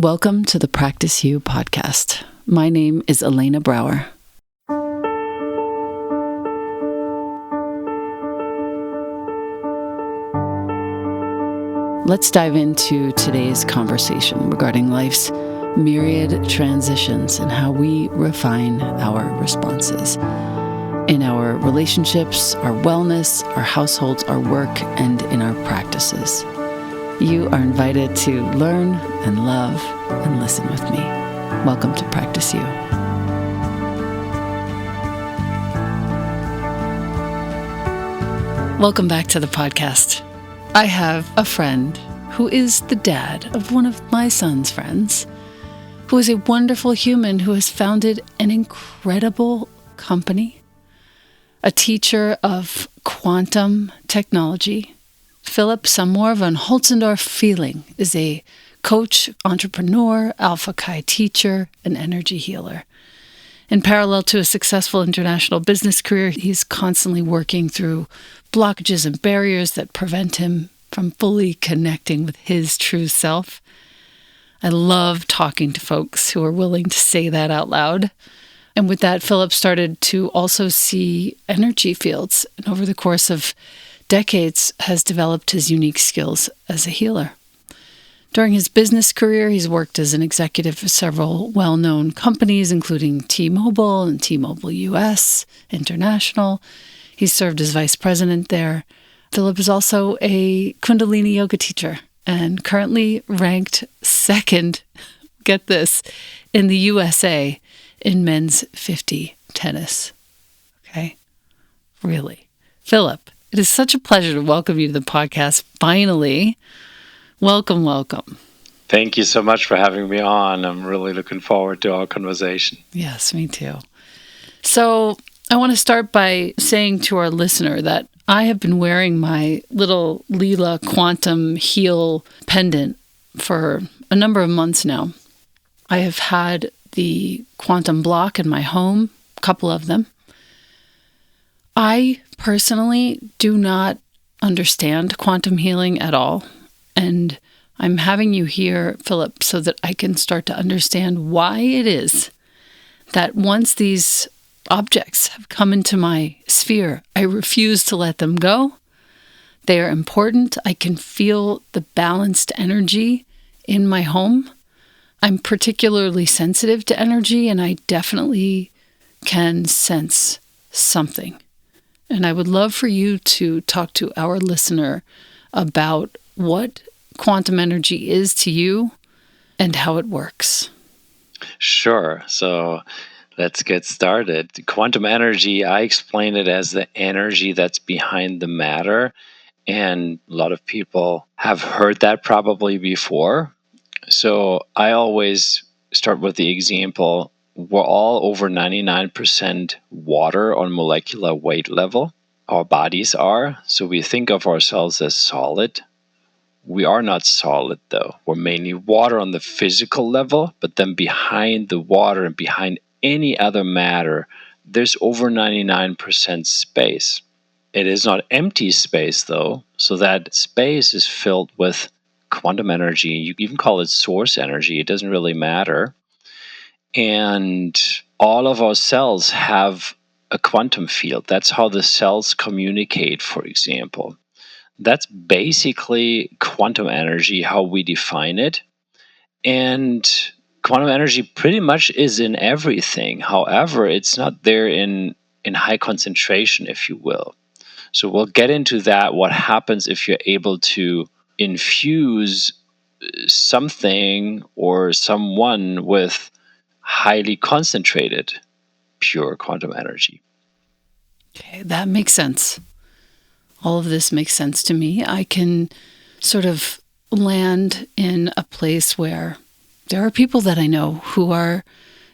Welcome to the Practice You podcast. My name is Elena Brower. Let's dive into today's conversation regarding life's myriad transitions and how we refine our responses in our relationships, our wellness, our households, our work, and in our practices. You are invited to learn and love and listen with me. Welcome to Practice You. Welcome back to the podcast. I have a friend who is the dad of one of my son's friends, who is a wonderful human who has founded an incredible company, a teacher of quantum technology. Philipp Samor von Holtzendorff-Fehling is a coach, entrepreneur, Alpha Chi teacher, and energy healer. In parallel to a successful international business career, he's constantly working through blockages and barriers that prevent him from fully connecting with his true self. I love talking to folks who are willing to say that out loud. And with that, Philipp started to also see energy fields, and over the course of decades has developed his unique skills as a healer. During his business career, he's worked as an executive for several well-known companies, including T-Mobile and T-Mobile US International. He's served as vice president there. Philipp is also a Kundalini yoga teacher and currently ranked second, get this, in the USA in men's 50 tennis. Okay? Really. Philipp, it is such a pleasure to welcome you to the podcast. Finally, welcome. Thank you so much for having me on. I'm really looking forward to our conversation. Yes, me too. So I want to start by saying to our listener that I have been wearing my little Leela quantum heel pendant for a number of months now. I have had the quantum block in my home, a couple of them. I personally do not understand quantum healing at all, and I'm having you here, Philipp, so that I can start to understand why it is that once these objects have come into my sphere, I refuse to let them go. They are important. I can feel the balanced energy in my home. I'm particularly sensitive to energy, and I definitely can sense something. And I would love for you to talk to our listener about what quantum energy is to you and how it works. Sure. So let's get started. Quantum energy, I explain it as the energy that's behind the matter. And a lot of people have heard that probably before. So I always start with the example. We're all over 99% water on molecular weight level. Our bodies are. So we think of ourselves as solid. We are not solid, though. We're mainly water on the physical level, but then behind the water and behind any other matter, there's over 99% space. It is not empty space, though. So that space is filled with quantum energy. You even call it source energy. It doesn't really matter. And all of our cells have a quantum field. That's how the cells communicate, for example. That's basically quantum energy, how we define it. And quantum energy pretty much is in everything. However, it's not there in high concentration, if you will. So we'll get into that, what happens if you're able to infuse something or someone with highly concentrated pure quantum energy. Okay, that makes sense. All of this makes sense to me. I can sort of land in a place where there are people that I know who are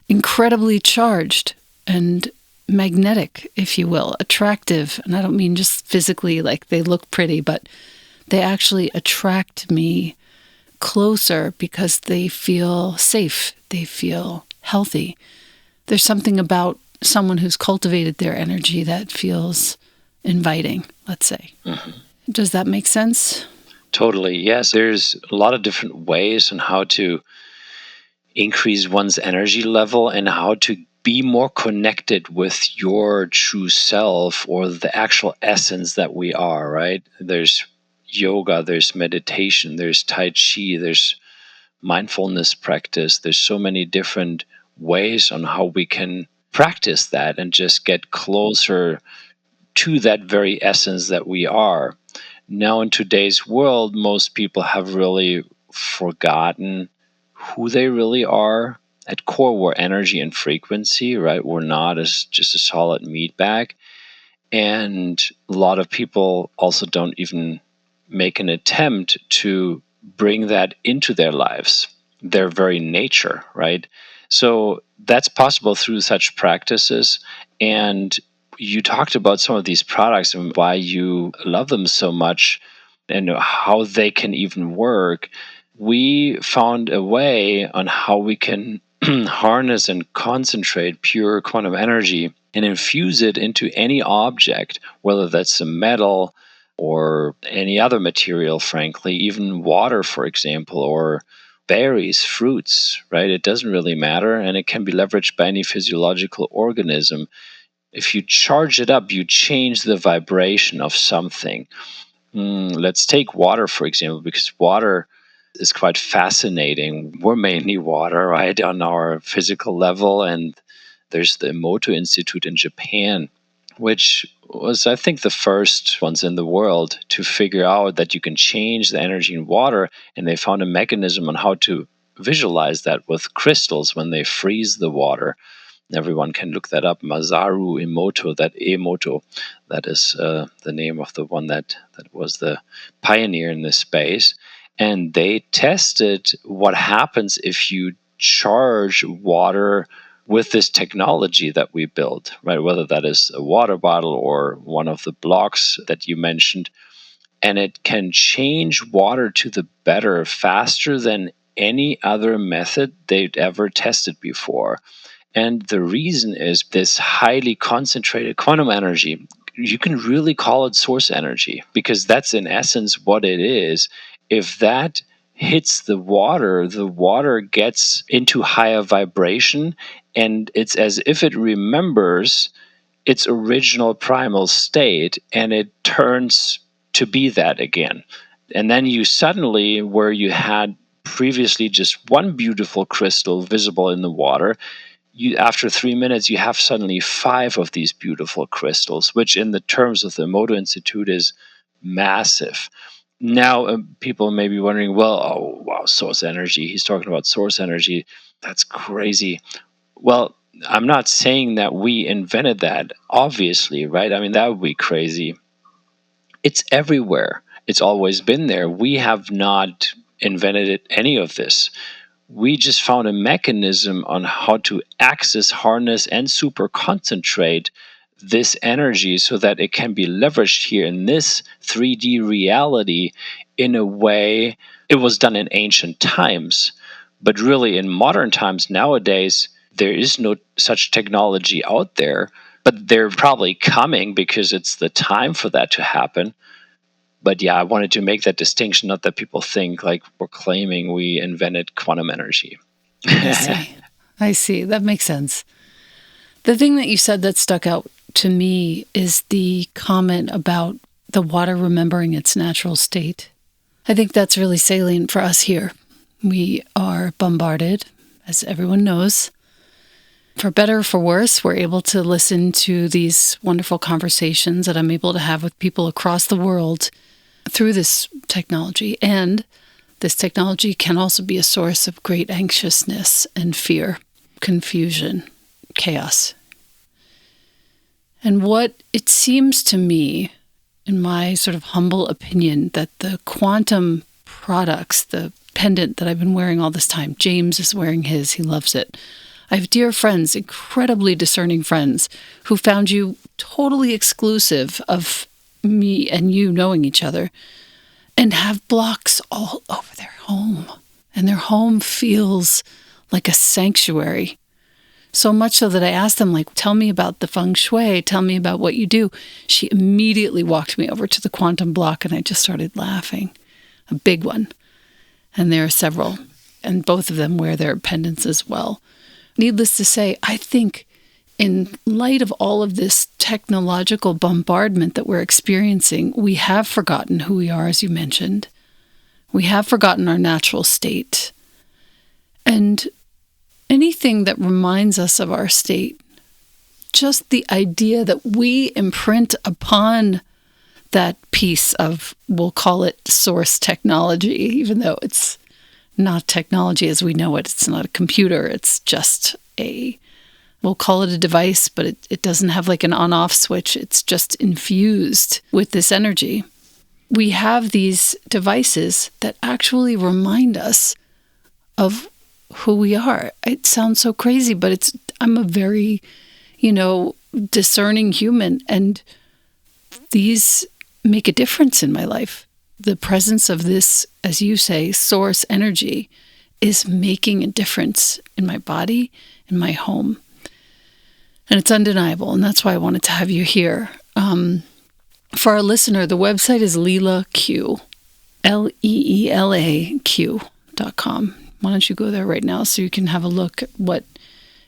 incredibly charged and magnetic, if you will, attractive. And I don't mean just physically like they look pretty, but they actually attract me closer because they feel safe. They feel healthy. There's something about someone who's cultivated their energy that feels inviting, let's say. Mm-hmm. Does that make sense? Totally, yes. There's a lot of different ways on how to increase one's energy level and how to be more connected with your true self or the actual essence that we are, right? There's yoga, there's meditation, there's Tai Chi, there's mindfulness practice. There's so many different ways on how we can practice that and just get closer to that very essence that we are. Now, in today's world, most people have really forgotten who they really are. At core, we're energy and frequency, right? We're not as just a solid meat bag. And a lot of people also don't even make an attempt to bring that into their lives, their very nature, right? So that's possible through such practices. And you talked about some of these products and why you love them so much and how they can even work. We found a way on how we can harness and concentrate pure quantum energy and infuse it into any object, whether that's a metal or any other material, frankly, even water, for example, or berries, fruits, right? It doesn't really matter, and it can be leveraged by any physiological organism. If you charge it up, you change the vibration of something. Let's take water, for example, because water is quite fascinating. We're mainly water, right, on our physical level. And there's the Emoto Institute in Japan, which was, I think, the first ones in the world to figure out that you can change the energy in water. And they found a mechanism on how to visualize that with crystals when they freeze the water. Everyone can look that up. Masaru Emoto, that Emoto, that is the name of the one that was the pioneer in this space. And they tested what happens if you charge water with this technology that we built, right? Whether that is a water bottle or one of the blocks that you mentioned. And it can change water to the better faster than any other method they'd ever tested before. And the reason is this highly concentrated quantum energy. You can really call it source energy because that's in essence what it is. If that hits the water gets into higher vibration, and it's as if it remembers its original primal state and it turns to be that again. And then you suddenly, where you had previously just one beautiful crystal visible in the water, after 3 minutes, you have suddenly 5 of these beautiful crystals, which in the terms of the Emoto Institute is massive. Now, people may be wondering, well, oh, wow, source energy. He's talking about source energy. That's crazy. Well, I'm not saying that we invented that, obviously, right? I mean, that would be crazy. It's everywhere. It's always been there. We have not invented any of this. We just found a mechanism on how to access, harness, and super concentrate this energy so that it can be leveraged here in this 3D reality in a way it was done in ancient times. But really, in modern times nowadays, there is no such technology out there, but they're probably coming because it's the time for that to happen. But yeah, I wanted to make that distinction, not that people think like we're claiming we invented quantum energy. I see. That makes sense. The thing that you said that stuck out to me is the comment about the water remembering its natural state. I think that's really salient for us here. We are bombarded, as everyone knows. For better or for worse, we're able to listen to these wonderful conversations that I'm able to have with people across the world through this technology. And this technology can also be a source of great anxiousness and fear, confusion, chaos. And what it seems to me, in my sort of humble opinion, that the quantum products, the pendant that I've been wearing all this time, James is wearing his, he loves it. I have dear friends, incredibly discerning friends, who found you totally exclusive of me and you knowing each other, and have blocks all over their home. And their home feels like a sanctuary. So much so that I asked them, like, tell me about the feng shui, tell me about what you do. She immediately walked me over to the quantum block, and I just started laughing. A big one. And there are several. and both of them wear their pendants as well. Needless to say, I think in light of all of this technological bombardment that we're experiencing, we have forgotten who we are, as you mentioned. We have forgotten our natural state. And anything that reminds us of our state, just the idea that we imprint upon that piece of, we'll call it source technology, even though it's not technology as we know it. It's not a computer. It's just we'll call it a device, but it doesn't have like an on-off switch. It's just infused with this energy. We have these devices that actually remind us of who we are. It sounds so crazy, but I'm a very, discerning human, and these make a difference in my life. The presence of this, as you say, source energy is making a difference in my body, in my home. And it's undeniable, and that's why I wanted to have you here. For our listener, the website is LeelaQ, LeelaQ.com. Why don't you go there right now so you can have a look at what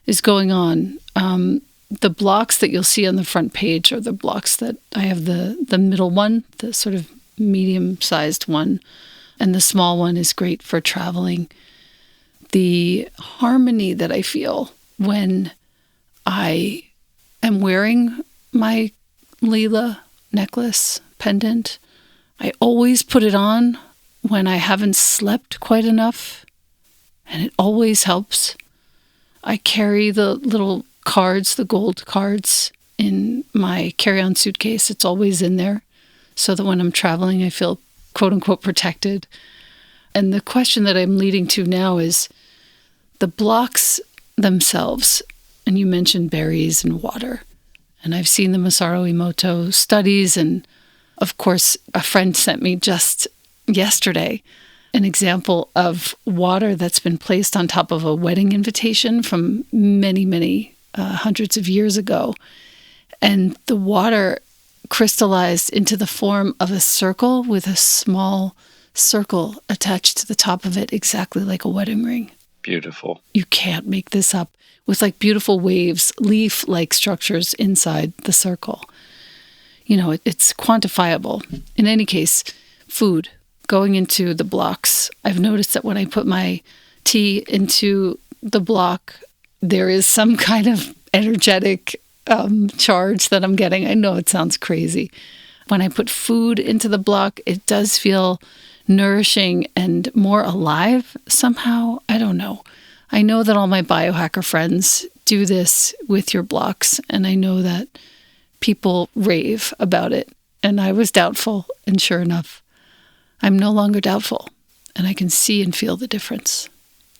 is going on. The blocks that you'll see on the front page are the blocks that I have the middle one, the sort of medium-sized one, and the small one is great for traveling. The harmony that I feel when I am wearing my Leela necklace, pendant, I always put it on when I haven't slept quite enough, and it always helps. I carry the little cards, the gold cards, in my carry-on suitcase. It's always in there, so that when I'm traveling, I feel quote-unquote protected. And the question that I'm leading to now is the blocks themselves. And you mentioned berries and water. And I've seen the Masaru Emoto studies. And of course, a friend sent me just yesterday an example of water that's been placed on top of a wedding invitation from many, many hundreds of years ago. And the water crystallized into the form of a circle with a small circle attached to the top of it, exactly like a wedding ring. Beautiful. You can't make this up, with like beautiful waves, leaf-like structures inside the circle. It's quantifiable. In any case, food going into the blocks. I've noticed that when I put my tea into the block, there is some kind of energetic charge that I'm getting. I know it sounds crazy. When I put food into the block, it does feel nourishing and more alive somehow. I don't know. I know that all my biohacker friends do this with your blocks, and I know that people rave about it. And I was doubtful, and sure enough, I'm no longer doubtful, and I can see and feel the difference.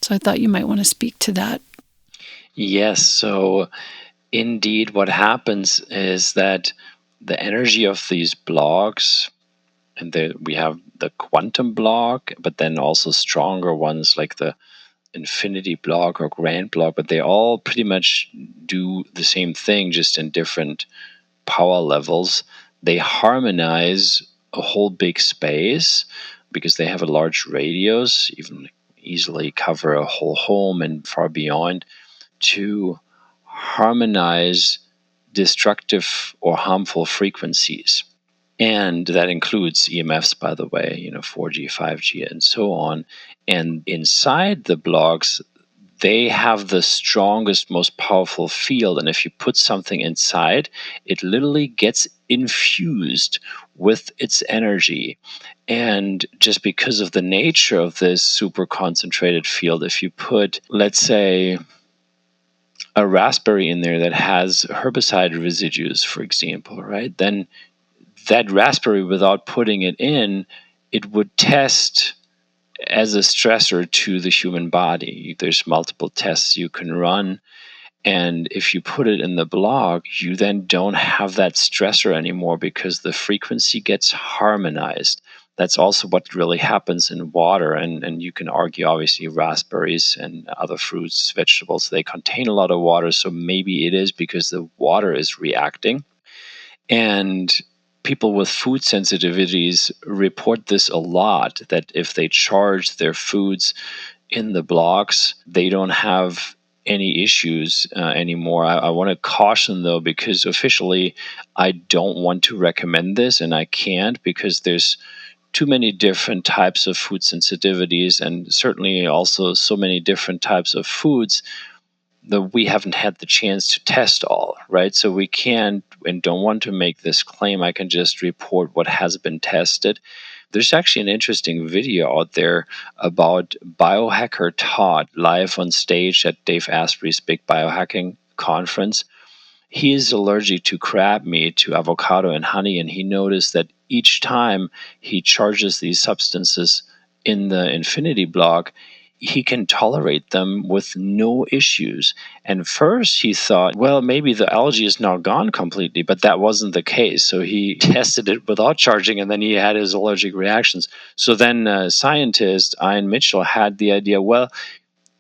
So I thought you might want to speak to that. Yes, so indeed what happens is that the energy of these blocks, and we have the quantum block, but then also stronger ones like the infinity block or grand block, but they all pretty much do the same thing, just in different power levels. They harmonize a whole big space because they have a large radius, even easily cover a whole home and far beyond, to harmonize destructive or harmful frequencies. And that includes EMFs, by the way, 4G, 5G, and so on. And inside the blocks, they have the strongest, most powerful field. And if you put something inside, it literally gets infused with its energy. And just because of the nature of this super concentrated field, if you put, let's say, a raspberry in there that has herbicide residues, for example, right? Then that raspberry, without putting it in, it would test as a stressor to the human body. There's multiple tests you can run. And if you put it in the block, you then don't have that stressor anymore because the frequency gets harmonized. That's also what really happens in water. And you can argue, obviously, raspberries and other fruits, vegetables, they contain a lot of water. So maybe it is because the water is reacting. And people with food sensitivities report this a lot, that if they charge their foods in the blocks, they don't have any issues anymore. I want to caution though, because officially I don't want to recommend this, and I can't, because there's too many different types of food sensitivities, and certainly also so many different types of foods that we haven't had the chance to test all, right? So we can't and don't want to make this claim. I can just report what has been tested. There's actually an interesting video out there about biohacker Todd live on stage at Dave Asprey's big biohacking conference. He is allergic to crab meat, to avocado and honey, and he noticed that each time he charges these substances in the infinity block, he can tolerate them with no issues. And first he thought, well, maybe the algae is now gone completely, but that wasn't the case. So he tested it without charging, and then he had his allergic reactions. So then scientist Ian Mitchell had the idea, well,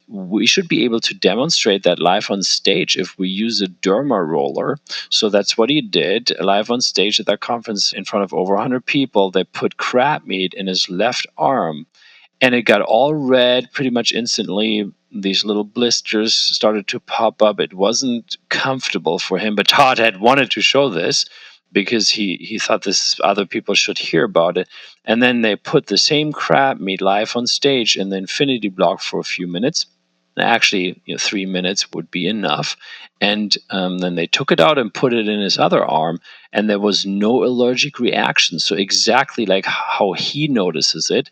we should be able to demonstrate that live on stage if we use a derma roller. So that's what he did live on stage at that conference in front of over 100 people. They put crab meat in his left arm, and it got all red pretty much instantly. These little blisters started to pop up. It wasn't comfortable for him, but Todd had wanted to show this because he thought this other people should hear about it. And then they put the same crab meat live on stage in the infinity block for a few minutes. Actually, 3 minutes would be enough. And then they took it out and put it in his other arm, and there was no allergic reaction. So exactly like how he notices it.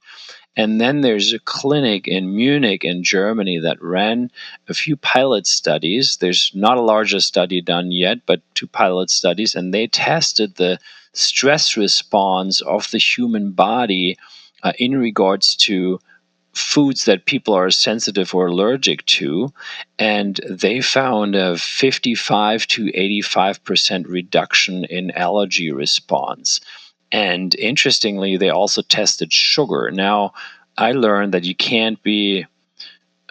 And then there's a clinic in Munich in Germany that ran a few pilot studies. There's not a larger study done yet, but 2 pilot studies, and they tested the stress response of the human body in regards to foods that people are sensitive or allergic to, and they found a 55 to 85% reduction in allergy response. And interestingly, they also tested sugar. Now, I learned that you can't be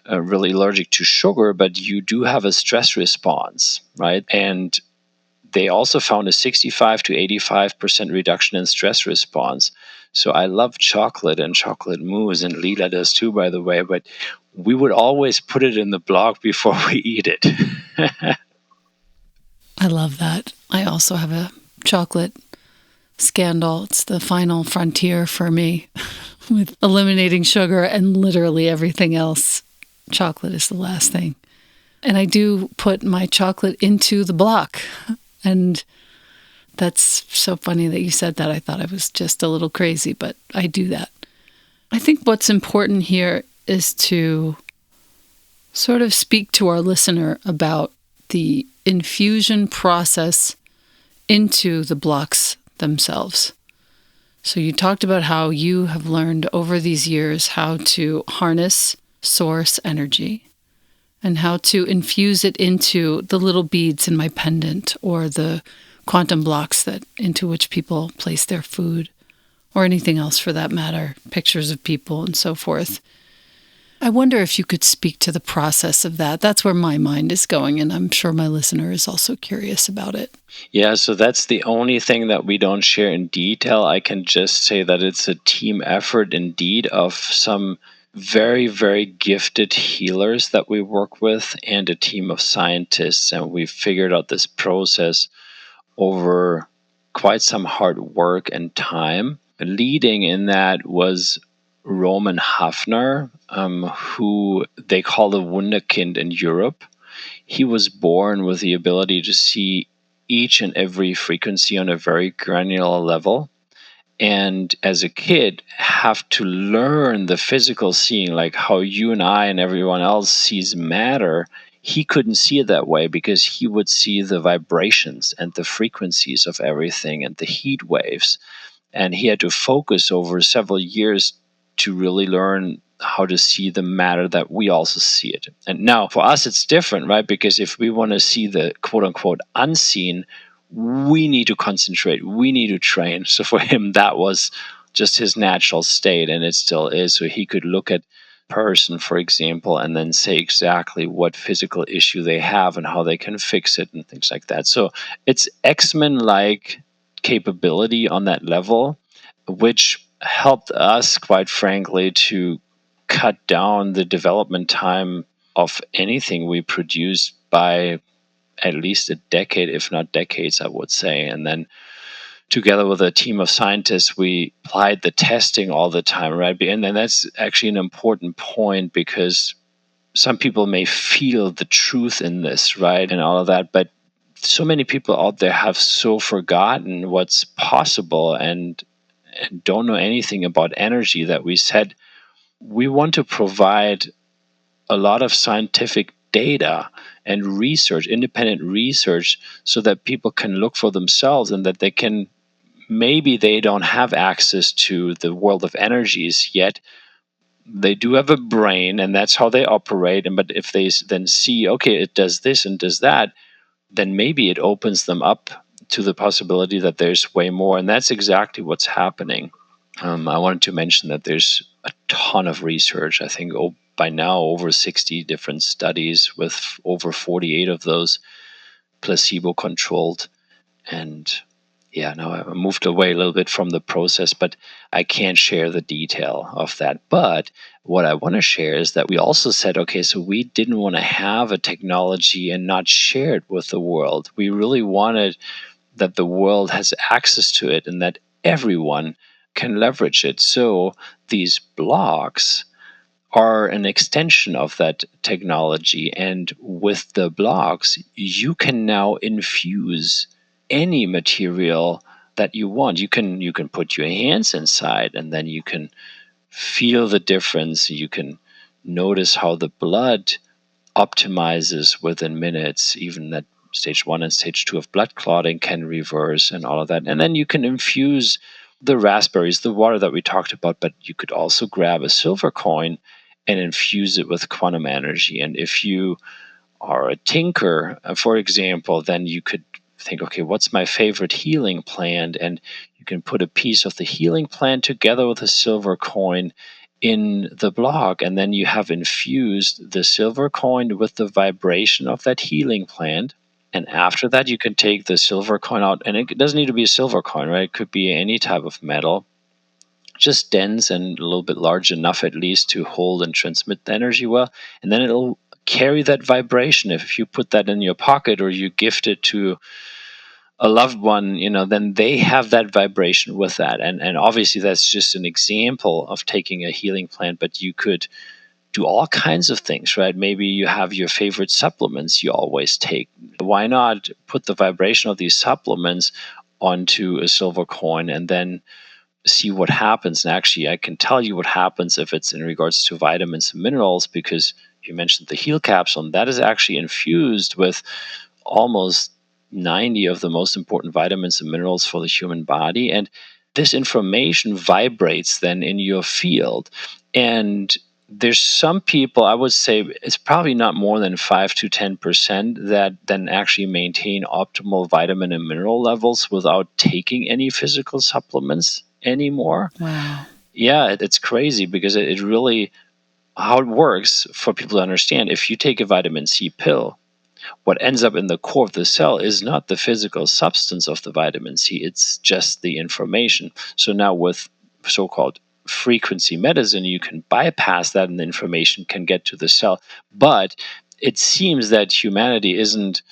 really allergic to sugar, but you do have a stress response, right? And they also found a 65 to 85% reduction in stress response. So I love chocolate and chocolate mousse, and Leela does too, by the way, but we would always put it in the block before we eat it. I love that. I also have a chocolate scandal. It's the final frontier for me with eliminating sugar and literally everything else. Chocolate is the last thing. And I do put my chocolate into the block. And that's so funny that you said that. I thought I was just a little crazy, but I do that. I think what's important here is to sort of speak to our listener about the infusion process into the blocks themselves. So you talked about how you have learned over these years how to harness source energy and how to infuse it into the little beads in my pendant or the quantum blocks that into which people place their food or anything else for that matter, pictures of people and so forth. I wonder if you could speak to the process of that. That's where my mind is going, and I'm sure my listener is also curious about it. Yeah, so that's the only thing that we don't share in detail. I can just say that it's a team effort indeed of some very, very gifted healers that we work with and a team of scientists. And we've figured out this process over quite some hard work and time. Leading in that was Roman Hafner, who they call the Wunderkind in Europe. He was born with the ability to see each and every frequency on a very granular level. And as a kid, have to learn the physical seeing, like how you and I and everyone else sees matter. He couldn't see it that way because he would see the vibrations and the frequencies of everything and the heat waves. And he had to focus over several years to really learn how to see the matter that we also see it. And now for us, it's different, right? Because if we want to see the quote unquote unseen, we need to concentrate, we need to train. So for him, that was just his natural state, and it still is. So he could look at person, for example, and then say exactly what physical issue they have and how they can fix it and things like that. So it's X-Men like capability on that level, which helped us, quite frankly, to cut down the development time of anything we produce by at least a decade, if not decades, I would say. And then together with a team of scientists, we applied the testing all the time, right? And then that's actually an important point, because some people may feel the truth in this, right? And all of that. But so many people out there have so forgotten what's possible and don't know anything about energy, that we said we want to provide a lot of scientific data and research, independent research, so that people can look for themselves, and that they can, maybe they don't have access to the world of energies yet. They do have a brain, and that's how they operate. And but if they then see, okay, it does this and does that, then maybe it opens them up to the possibility that there's way more. And that's exactly what's happening. I wanted to mention that there's a ton of research. I think by now over 60 different studies, with over 48 of those placebo-controlled. And yeah, now I moved away a little bit from the process, but I can't share the detail of that. But what I want to share is that we also said, okay, so we didn't want to have a technology and not share it with the world. We really wanted that the world has access to it and that everyone can leverage it. So these blocks are an extension of that technology. And with the blocks, you can now infuse any material that you want. You can put your hands inside, and then you can feel the difference. You can notice how the blood optimizes within minutes, even that stage 1 and stage 2 of blood clotting can reverse and all of that. And then you can infuse the raspberries, the water that we talked about, but you could also grab a silver coin and infuse it with quantum energy. And if you are a tinker, for example, then you could think, okay, what's my favorite healing plant? And you can put a piece of the healing plant together with a silver coin in the block, and then you have infused the silver coin with the vibration of that healing plant. And after that, you can take the silver coin out, and it doesn't need to be a silver coin, right? It could be any type of metal, just dense and a little bit large enough at least to hold and transmit the energy well. And then it'll carry that vibration. If you put that in your pocket or you gift it to a loved one, then they have that vibration with that. And obviously that's just an example of taking a healing plant, but you could do all kinds of things, right? Maybe you have your favorite supplements you always take. Why not put the vibration of these supplements onto a silver coin and then see what happens? And actually, I can tell you what happens if it's in regards to vitamins and minerals, because you mentioned the Heal Capsule, and that is actually infused with almost 90 of the most important vitamins and minerals for the human body. And this information vibrates then in your field. And there's some people, I would say it's probably not more than 5 to 10% that then actually maintain optimal vitamin and mineral levels without taking any physical supplements anymore. Wow. Yeah, it's crazy, because it really, how it works for people to understand, if you take a vitamin C pill, what ends up in the core of the cell is not the physical substance of the vitamin C, it's just the information. So now with so-called frequency medicine, you can bypass that and the information can get to the cell. But it seems that humanity isn't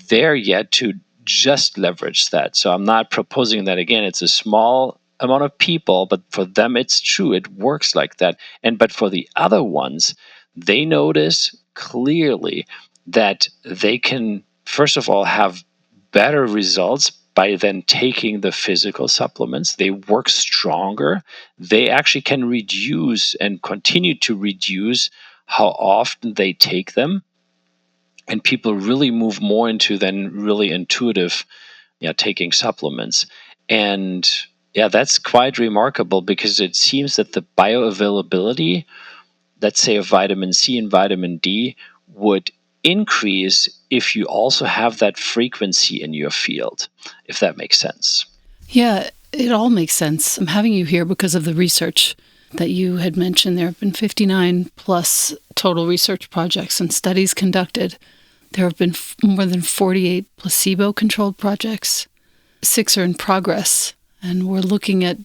there yet to just leverage that. So I'm not proposing that. Again, it's a small amount of people, but for them it's true, it works like that. But for the other ones, they notice clearly that they can, first of all, have better results by then taking the physical supplements. They work stronger. They actually can reduce and continue to reduce how often they take them. And people really move more into then really intuitive, taking supplements. And yeah, that's quite remarkable, because it seems that the bioavailability, let's say of vitamin C and vitamin D, would increase if you also have that frequency in your field, if that makes sense. Yeah, it all makes sense. I'm having you here because of the research that you had mentioned. There have been 59 plus total research projects and studies conducted. There have been more than 48 placebo-controlled projects. 6 are in progress, and we're looking at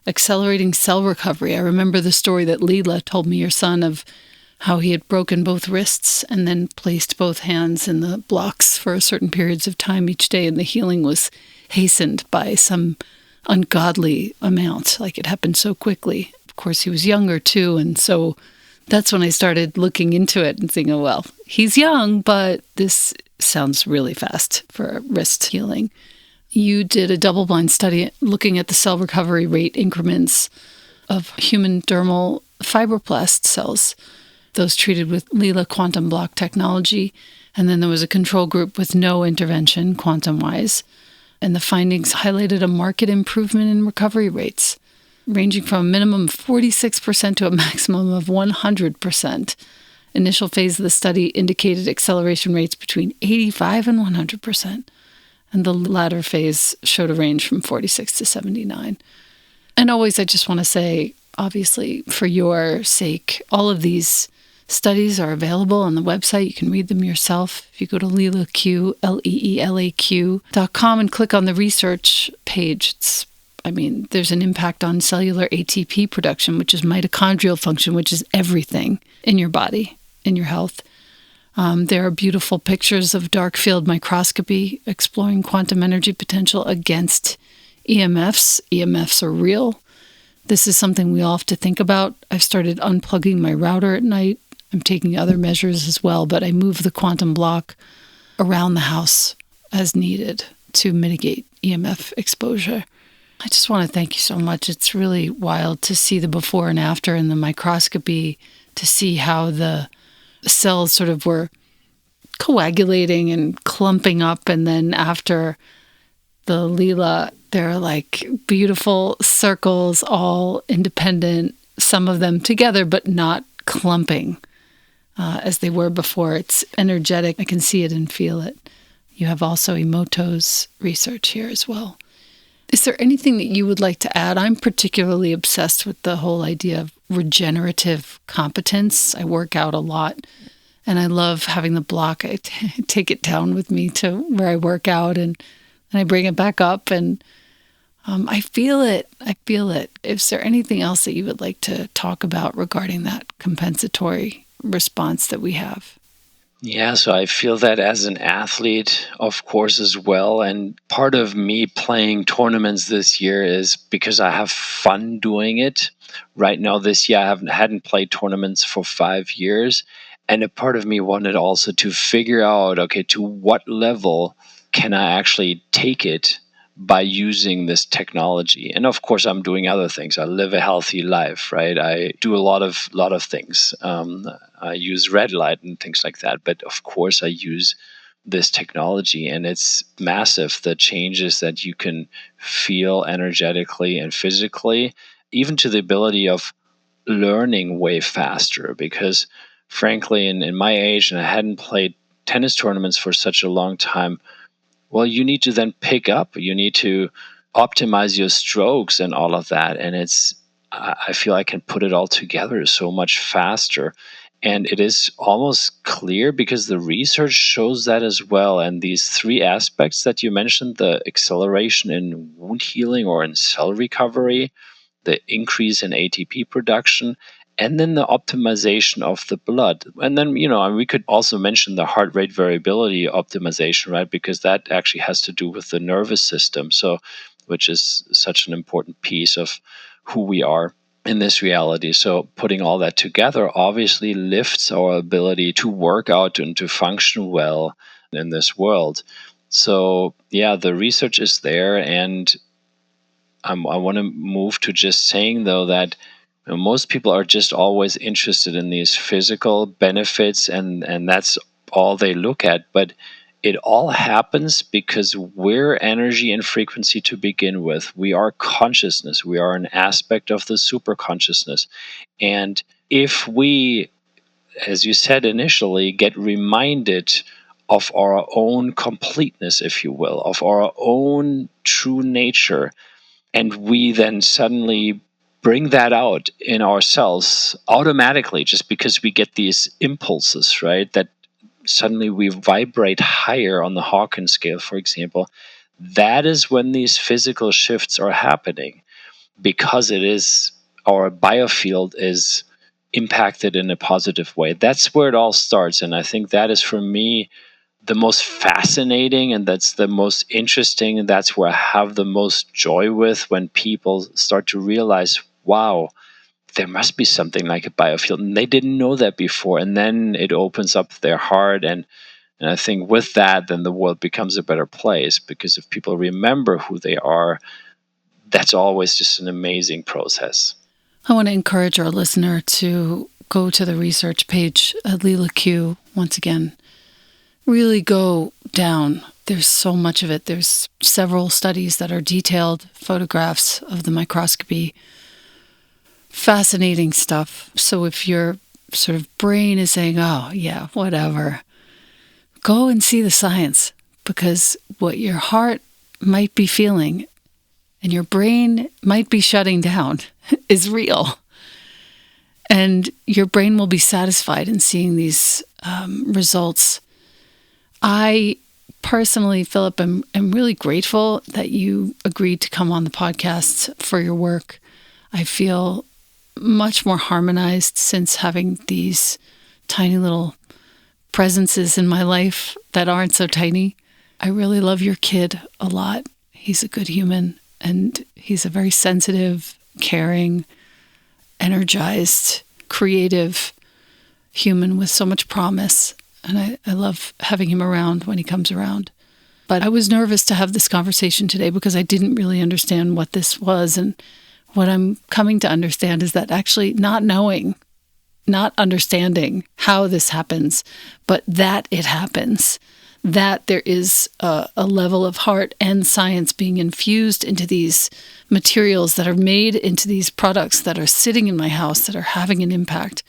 accelerating cell recovery. I remember the story that Leela told me, your son, of how he had broken both wrists and then placed both hands in the blocks for certain periods of time each day, and the healing was hastened by some ungodly amount. Like, it happened so quickly. Of course, he was younger too, and so that's when I started looking into it and thinking, well, he's young, but this sounds really fast for wrist healing. You did a double-blind study looking at the cell recovery rate increments of human dermal fibroblast cells, those treated with Leela quantum block technology, and then there was a control group with no intervention quantum-wise, and the findings highlighted a marked improvement in recovery rates, ranging from a minimum of 46% to a maximum of 100%. Initial phase of the study indicated acceleration rates between 85 and 100%, and the latter phase showed a range from 46 to 79. And always, I just want to say, obviously, for your sake, all of these studies are available on the website. You can read them yourself. If you go to LeelaQ, LEELAQ.com, and click on the research page, there's an impact on cellular ATP production, which is mitochondrial function, which is everything in your body, in your health. There are beautiful pictures of dark field microscopy exploring quantum energy potential against EMFs. EMFs are real. This is something we all have to think about. I've started unplugging my router at night. I'm taking other measures as well, but I move the quantum block around the house as needed to mitigate EMF exposure. I just want to thank you so much. It's really wild to see the before and after in the microscopy, to see how the cells sort of were coagulating and clumping up, and then after the Leela, they're like beautiful circles, all independent, some of them together, but not clumping as they were before. It's energetic. I can see it and feel it. You have also Emoto's research here as well. Is there anything that you would like to add? I'm particularly obsessed with the whole idea of regenerative competence. I work out a lot, and I love having the block. I take it down with me to where I work out, and I bring it back up, and I feel it. I feel it. Is there anything else that you would like to talk about regarding that compensatory response that we have? Yeah, so I feel that as an athlete, of course, as well. And part of me playing tournaments this year is because I have fun doing it. Right now, this year, I hadn't played tournaments for 5 years. And a part of me wanted also to figure out, okay, to what level can I actually take it by using this technology? And of course, I'm doing other things. I live a healthy life, right? I do a lot of things. I use red light and things like that. But of course, I use this technology, and it's massive, the changes that you can feel energetically and physically, even to the ability of learning way faster. Because frankly, in my age, and I hadn't played tennis tournaments for such a long time, well, you need to then pick up, you need to optimize your strokes and all of that. And I feel I can put it all together so much faster. And it is almost clear because the research shows that as well. And these three aspects that you mentioned, the acceleration in wound healing or in cell recovery, the increase in ATP production, and then the optimization of the blood. And then, we could also mention the heart rate variability optimization, right? Because that actually has to do with the nervous system, so which is such an important piece of who we are in this reality. So putting all that together obviously lifts our ability to work out and to function well in this world. So yeah, the research is there, and I want to move to just saying, though, that most people are just always interested in these physical benefits, and that's all they look at. But it all happens because we're energy and frequency to begin with. We are consciousness. We are an aspect of the super consciousness. And if we, as you said initially, get reminded of our own completeness, if you will, of our own true nature, and we then suddenly bring that out in ourselves automatically, just because we get these impulses, right? That suddenly we vibrate higher on the Hawkins scale, for example. That is when these physical shifts are happening. because it is, our biofield is impacted in a positive way. That's where it all starts. And I think that is, for me, the most fascinating, and that's the most interesting, and that's where I have the most joy with, when people start to realize, wow, there must be something like a biofield, and they didn't know that before. And then it opens up their heart, and I think with that, then the world becomes a better place, because if people remember who they are, that's always just an amazing process. I want to encourage our listener to go to the research page at Lila Q once again. Really go down. There's so much of it. There's several studies that are detailed, photographs of the microscopy. Fascinating stuff. So if your sort of brain is saying, oh, yeah, whatever, go and see the science, because what your heart might be feeling and your brain might be shutting down is real. And your brain will be satisfied in seeing these results. I personally, Philip, am really grateful that you agreed to come on the podcast for your work. I feel much more harmonized since having these tiny little presences in my life that aren't so tiny. I really love your kid a lot. He's a good human, and he's a very sensitive, caring, energized, creative human with so much promise. And I love having him around when he comes around. But I was nervous to have this conversation today because I didn't really understand what this was. And what I'm coming to understand is that actually not knowing, not understanding how this happens, but that it happens, that there is a level of heart and science being infused into these materials that are made into these products that are sitting in my house that are having an impact,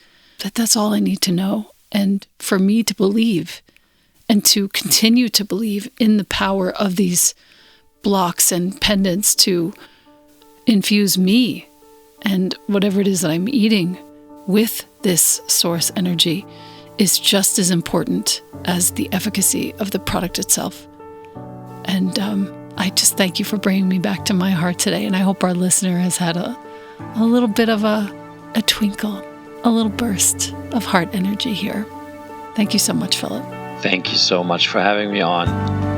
that's all I need to know. And for me to believe and to continue to believe in the power of these blocks and pendants to infuse me and whatever it is that I'm eating with this source energy is just as important as the efficacy of the product itself. And I just thank you for bringing me back to my heart today. And I hope our listener has had a little bit of a twinkle, a little burst of heart energy here. Thank you so much, Philip. Thank you so much for having me on.